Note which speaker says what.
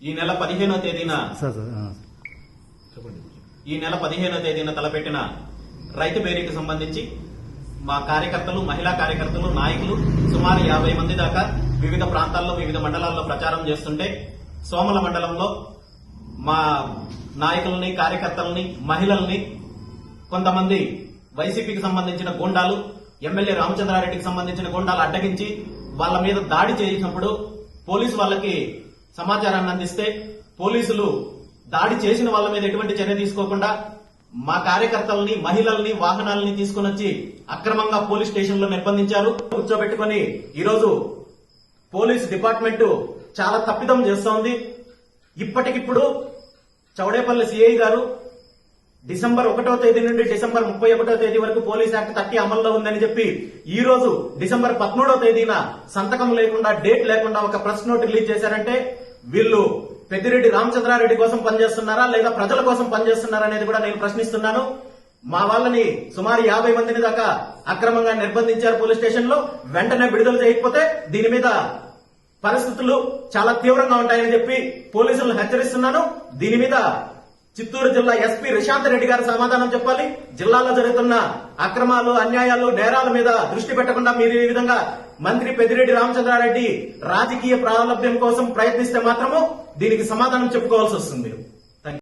Speaker 1: ఈ నెల 15వ తేదీన తలపెట్టిన రైతు బేరీకి సంబంధించి మా కార్యకర్తలు, మహిళా కార్యకర్తలు, నాయకులు సుమారు 50 మంది దాకా వివిధ ప్రాంతాల్లో, వివిధ మండలాల్లో ప్రచారం చేస్తుంటే సోమల మండలంలో మా నాయకులని, కార్యకర్తలని, మహిళల్ని కొంతమంది వైసీపీకి సంబంధించిన గూండాలు, ఎమ్మెల్యే రామచంద్రారెడ్డికి సంబంధించిన గూండాలు అడ్డగించి వాళ్ళ మీద దాడి చేసినప్పుడు పోలీసు వాళ్ళకి సమాచారాన్ని అందిస్తే పోలీసులు దాడి చేసిన వాళ్ళ మీద ఎటువంటి చర్య తీసుకోకుండా మా కార్యకర్తలని, మహిళల్ని, వాహనాలని తీసుకుని వచ్చి అక్రమంగా పోలీస్ స్టేషన్ లో నిర్బంధించారు. కూర్చోబెట్టుకుని ఈరోజు పోలీస్ డిపార్ట్మెంట్ చాలా తప్పిదం చేస్తోంది. ఇప్పటికిప్పుడు చౌడేపల్లి సిఐ గారు డిసెంబర్ 1వ తేదీ నుండి డిసెంబర్ 31వ తేదీ వరకు పోలీస్ యాక్ట్ 30 అమల్లో ఉందని చెప్పి ఈ రోజు డిసెంబర్ 13వ తేదీన సంతకం లేకుండా, డేట్ లేకుండా ఒక ప్రెస్ నోట్ రిలీజ్ చేశారంటే వీళ్ళు పెద్దిరెడ్డి రామచంద్రారెడ్డి కోసం పనిచేస్తున్నారా లేదా ప్రజల కోసం పనిచేస్తున్నారా అనేది కూడా నేను ప్రశ్నిస్తున్నాను. మా వాళ్ళని సుమారు 50 మందిని దాకా అక్రమంగా నిర్బంధించారు పోలీస్ స్టేషన్ లో. వెంటనే విడుదల చేయకపోతే దీని మీద పరిస్థితులు చాలా తీవ్రంగా ఉంటాయని చెప్పి పోలీసులను హెచ్చరిస్తున్నాను. దీని మీద చిత్తూరు జిల్లా ఎస్పీ రిషాంత్ రెడ్డి గారు సమాధానం చెప్పాలి. జిల్లాలో జరుగుతున్న అక్రమాలు, అన్యాయాలు, నేరాల మీద దృష్టి పెట్టకుండా మీరు ఈ విధంగా మంత్రి పెద్దిరెడ్డి రామచంద్రారెడ్డి రాజకీయ ప్రాబల్యం కోసం ప్రయత్నిస్తే మాత్రము దీనికి సమాధానం చెప్పుకోవాల్సి వస్తుంది.